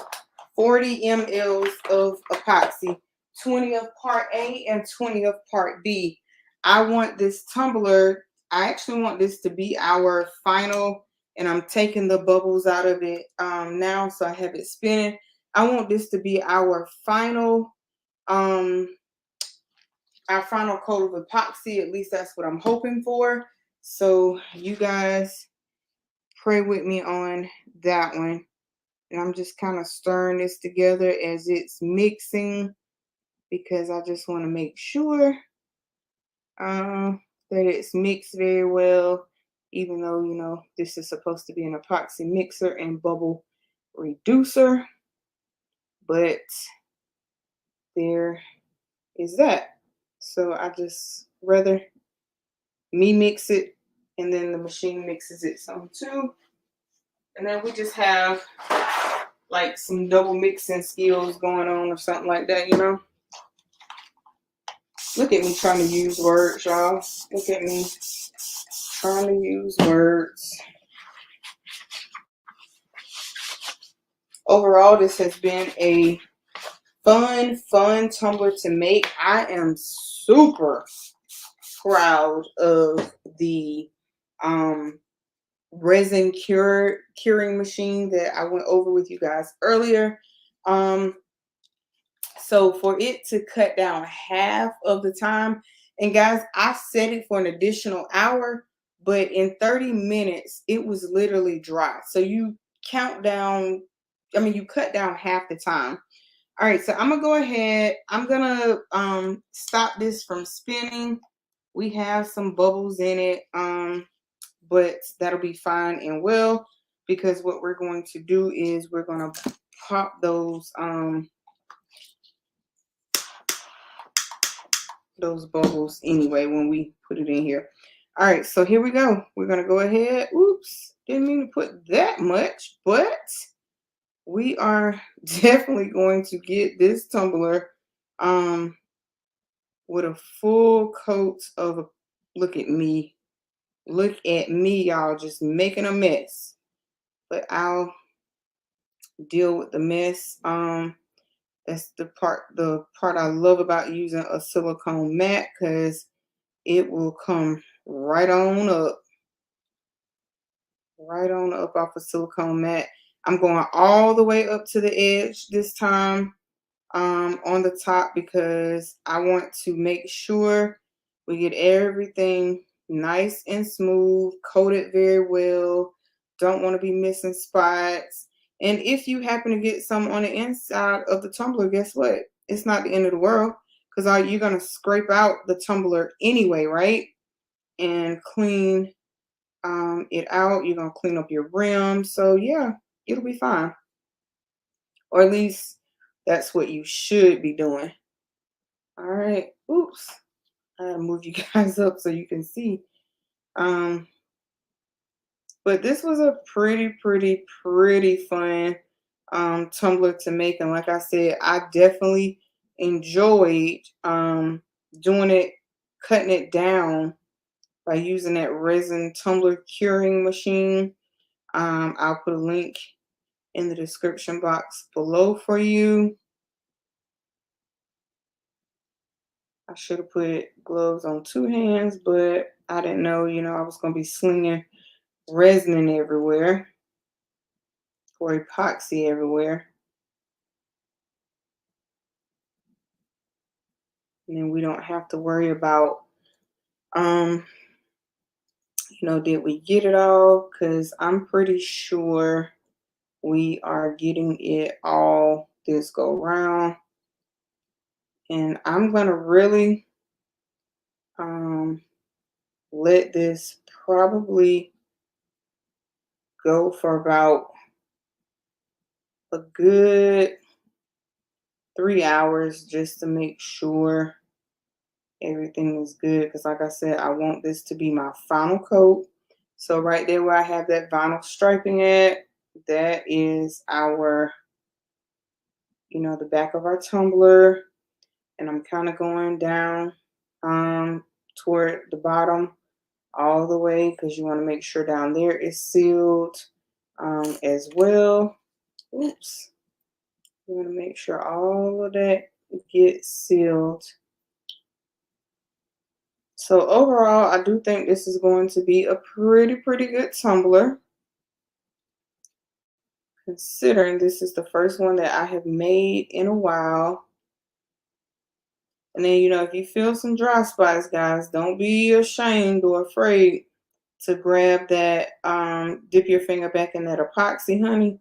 40 mLs of epoxy, 20 of part A and 20 of part B. I want this tumbler, I actually want this to be our final, and I'm taking the bubbles out of it now, so I have it spinning. I want this to be our final coat of epoxy. At least that's what I'm hoping for. So you guys pray with me on that one. And I'm just kind of stirring this together as it's mixing because I just want to make sure that it's mixed very well, even though, this is supposed to be an epoxy mixer and bubble reducer. But there is that. So I just rather me mix it and then the machine mixes it some too. And then we just have like some double mixing skills going on or something like that. Look at me trying to use words, y'all. Look at me trying to use words. Overall, this has been a fun tumbler to make. I am super proud of the resin curing machine that I went over with you guys earlier. So for it to cut down half of the time, and guys, I set it for an additional hour, but in 30 minutes, it was literally dry. So you cut down half the time. All right, so I'm gonna go ahead. I'm gonna stop this from spinning. We have some bubbles in it, but that'll be fine and well, because what we're going to do is we're gonna pop those bubbles anyway when we put it in here. All right, so here we go. We're gonna go ahead. Oops, didn't mean to put that much, but we are definitely going to get this tumbler with a full coat of look at me, y'all, just making a mess. But I'll deal with the mess. That's the part I love about using a silicone mat, because it will come right on up off a silicone mat. I'm going all the way up to the edge this time on the top, because I want to make sure we get everything nice and smooth, coated very well. Don't want to be missing spots. And if you happen to get some on the inside of the tumbler, guess what? It's not the end of the world, because you're going to scrape out the tumbler anyway, right? And clean it out. You're going to clean up your rim. So yeah, it'll be fine. Or at least that's what you should be doing. All right. Oops. I'll move you guys up so you can see. Um, but this was a pretty fun tumbler to make. And like I said, I definitely enjoyed doing it, cutting it down by using that resin tumbler curing machine. I'll put a link in the description box below for you. I should have put gloves on 2 hands, but I didn't know, I was going to be slinging resin everywhere or epoxy everywhere. And then we don't have to worry about, um, did we get it all? Because I'm pretty sure we are getting it all this go round. And I'm going to really let this probably go for about a good 3 hours just to make sure everything is good. Because like I said, I want this to be my final coat. So right there where I have that vinyl striping at, that is our, the back of our tumbler. And I'm kind of going down toward the bottom all the way because you want to make sure down there is sealed as well. Oops. You want to make sure all of that gets sealed. So overall, I do think this is going to be a pretty good tumbler, considering this is the first one that I have made in a while. And then, if you feel some dry spots, guys, don't be ashamed or afraid to grab that, dip your finger back in that epoxy, honey,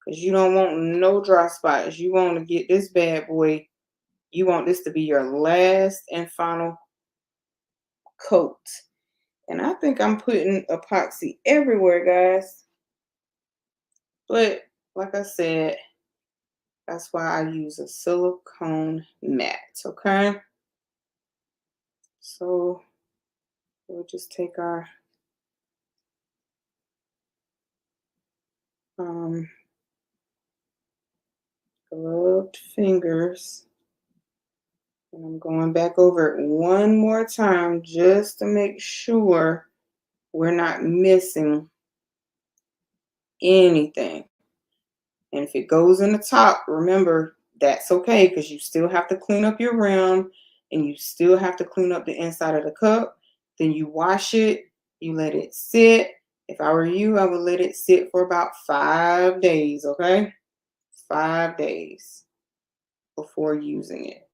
because you don't want no dry spots. You want to get this bad boy. You want this to be your last and final coat. And I think I'm putting epoxy everywhere, guys. But like I said, that's why I use a silicone mat, okay? So we'll just take our gloved fingers, and I'm going back over it one more time just to make sure we're not missing anything. And if it goes in the top, remember, that's okay because you still have to clean up your rim and you still have to clean up the inside of the cup. Then you wash it, you let it sit. If I were you, I would let it sit for about 5 days, okay? 5 days before using it.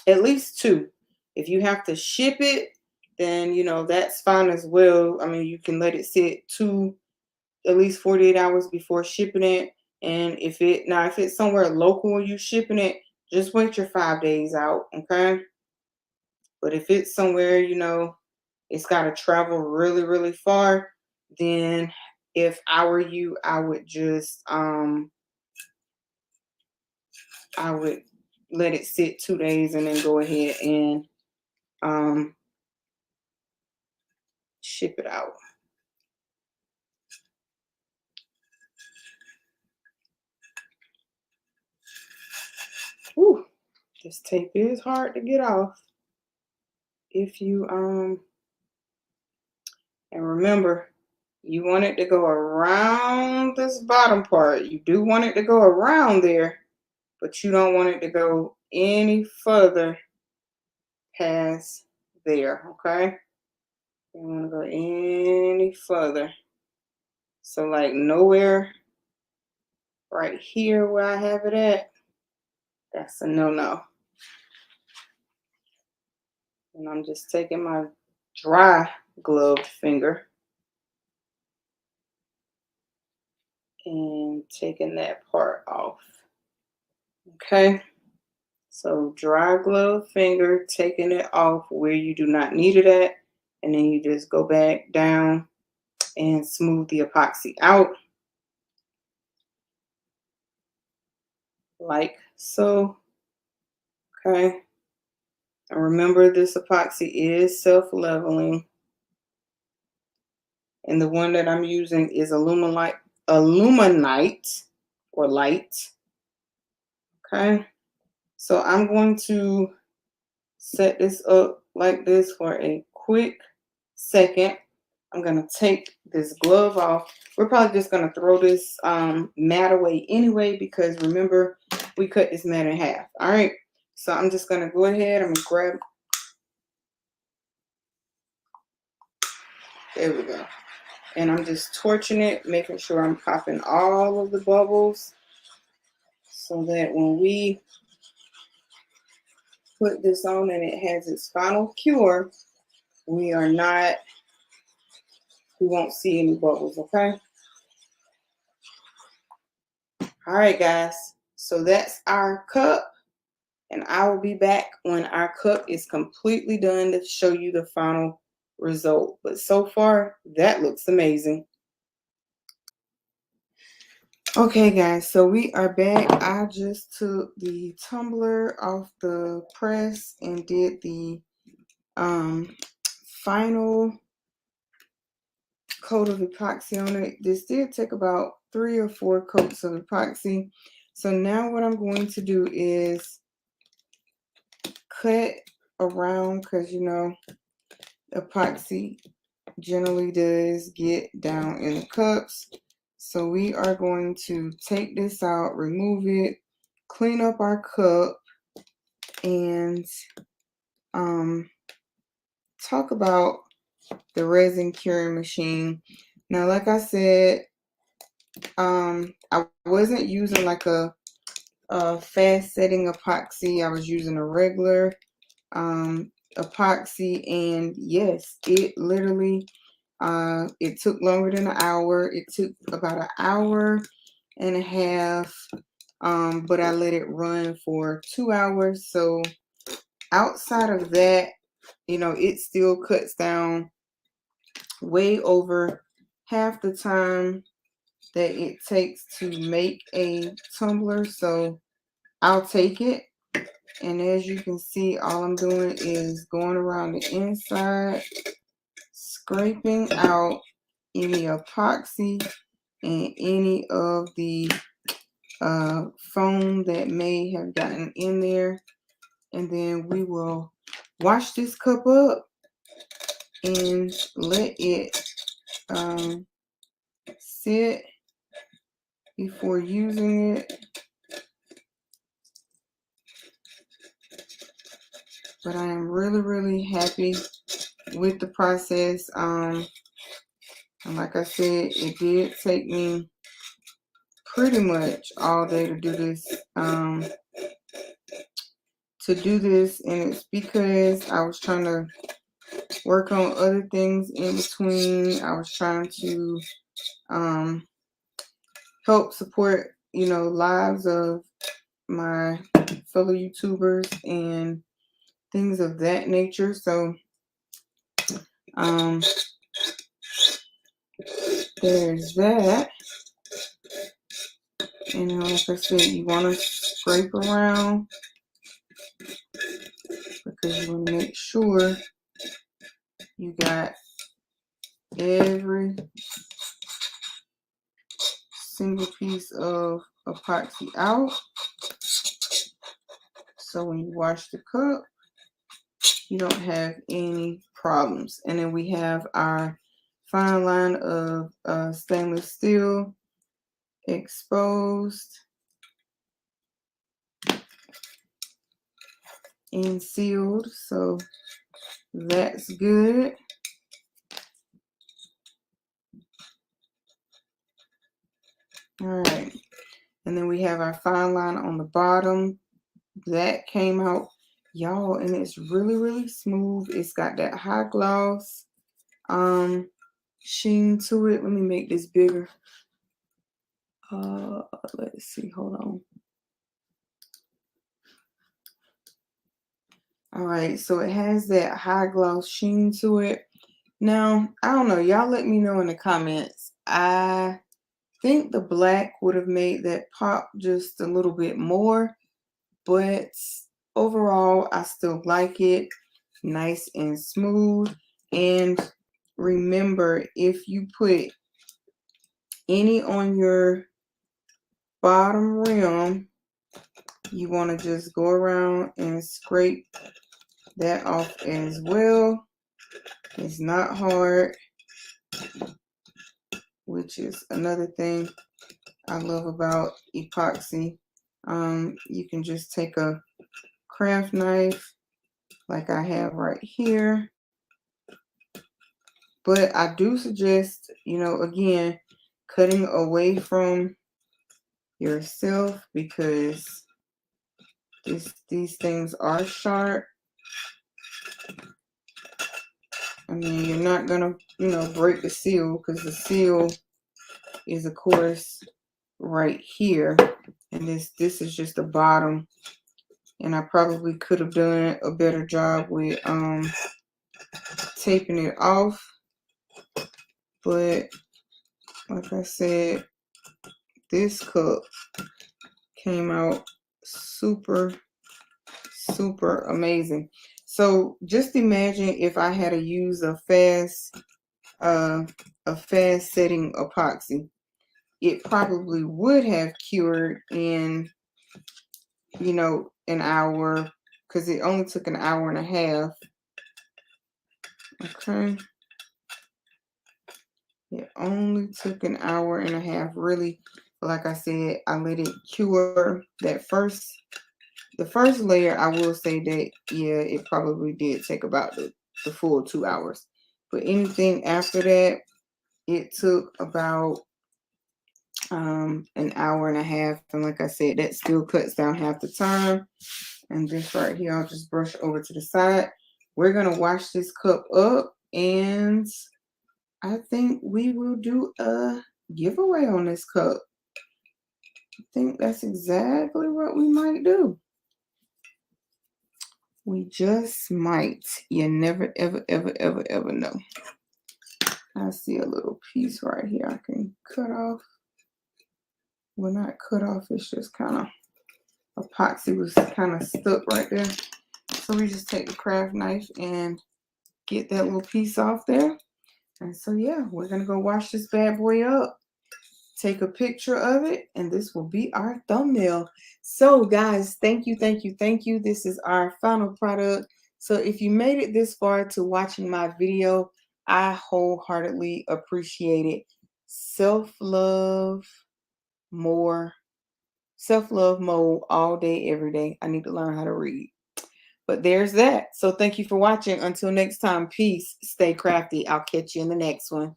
At least 2. If you have to ship it, then, that's fine as well. I mean, you can let it sit at least 48 hours before shipping it. And if it's somewhere local and you shipping it, just wait your 5 days out, okay? But if it's somewhere, it's got to travel really far, then if I were you, I would just I would let it sit 2 days and then go ahead and ship it out. Whew, this tape is hard to get off. If you and remember, you want it to go around this bottom part. You do want it to go around there, but you don't want it to go any further past there, okay? You don't want to go any further. So like nowhere right here where I have it at, that's a no-no. And I'm just taking my dry gloved finger and taking that part off. Okay, so dry glove finger, taking it off where you do not need it at, and then you just go back down and smooth the epoxy out like so. Okay, And remember, this epoxy is self-leveling. And the one that I'm using is aluminite or light. Okay. So I'm going to set this up like this for a quick second. I'm going to take this glove off. We're probably just going to throw this mat away anyway, because remember, we cut this mat in half. All right. So I'm just going to go ahead. I'm going to grab. There we go. And I'm just torching it, making sure I'm popping all of the bubbles so that when we put this on and it has its final cure, we won't see any bubbles, okay? All right, guys. So that's our cup, and I will be back when our cup is completely done to show you the final result. But so far, that looks amazing. Okay, guys, so we are back. I just took the tumbler off the press and did the final coat of epoxy on it. This did take about 3 or 4 coats of epoxy. So now what I'm going to do is cut around, because you know epoxy generally does get down in the cups. So we are going to take this out, remove it, clean up our cup, and talk about the resin curing machine. Now, like I said, I wasn't using like a fast setting epoxy. I was using a regular epoxy, and yes, it literally it took longer than an hour. It took about an hour and a half, but I let it run for 2 hours. So outside of that, you know, it still cuts down way over half the time that it takes to make a tumbler. So I'll take it, and as you can see, all I'm doing is going around the inside, scraping out any epoxy and any of the foam that may have gotten in there. And then we will wash this cup up and let it sit before using it. But I am really, really happy with the process. And like I said, it did take me pretty much all day to do this. And it's because I was trying to work on other things in between. I was trying to help support, you know, lives of my fellow YouTubers and things of that nature. So there's that. And like I said, you want to scrape around because you want to make sure you got every single piece of epoxy out. So when you wash the cup, you don't have any problems. And then we have our fine line of stainless steel exposed and sealed. So that's good. All right. And then we have our fine line on the bottom. That came out, y'all, and it's really, really smooth. It's got that high gloss sheen to it. Let me make this bigger. Let's see, hold on. All right, so it has that high gloss sheen to it. Now, I don't know, y'all let me know in the comments. I think the black would have made that pop just a little bit more, but overall, I still like it. Nice and smooth. And remember, if you put any on your bottom rim, you want to just go around and scrape that off as well. It's not hard, which is another thing I love about epoxy. You can just take a craft knife like I have right here. But I do suggest, you know, again, cutting away from yourself because these things are sharp. I mean, you're not gonna, you know, break the seal because the seal is, of course, right here, and this is just the bottom. And I probably could have done a better job with taping it off, but like I said, this cup came out super amazing. So just imagine if I had to use a fast setting epoxy. It probably would have cured in, you know, an hour, because it only took an hour and a half. Okay. It only took an hour and a half, really. Like I said, I let it cure that the first layer. I will say that, yeah, it probably did take about the full 2 hours. But anything after that, it took about an hour and a half. And like I said, that still cuts down half the time. And this right here, I'll just brush over to the side. We're going to wash this cup up, and I think we will do a giveaway on this cup. I think that's exactly what we might do. We just might. You never, ever know. I see a little piece right here I can cut off. Well, not cut off, it's just kind of, epoxy was kind of stuck right there. So we just take the craft knife and get that little piece off there. And so, yeah, we're going to go wash this bad boy up, take a picture of it, and this will be our thumbnail. So, guys, thank you. This is our final product. So if you made it this far to watching my video, I wholeheartedly appreciate it. Self-love more. Self-love mode all day, every day. I need to learn how to read. But there's that. So thank you for watching. Until next time, peace. Stay crafty. I'll catch you in the next one.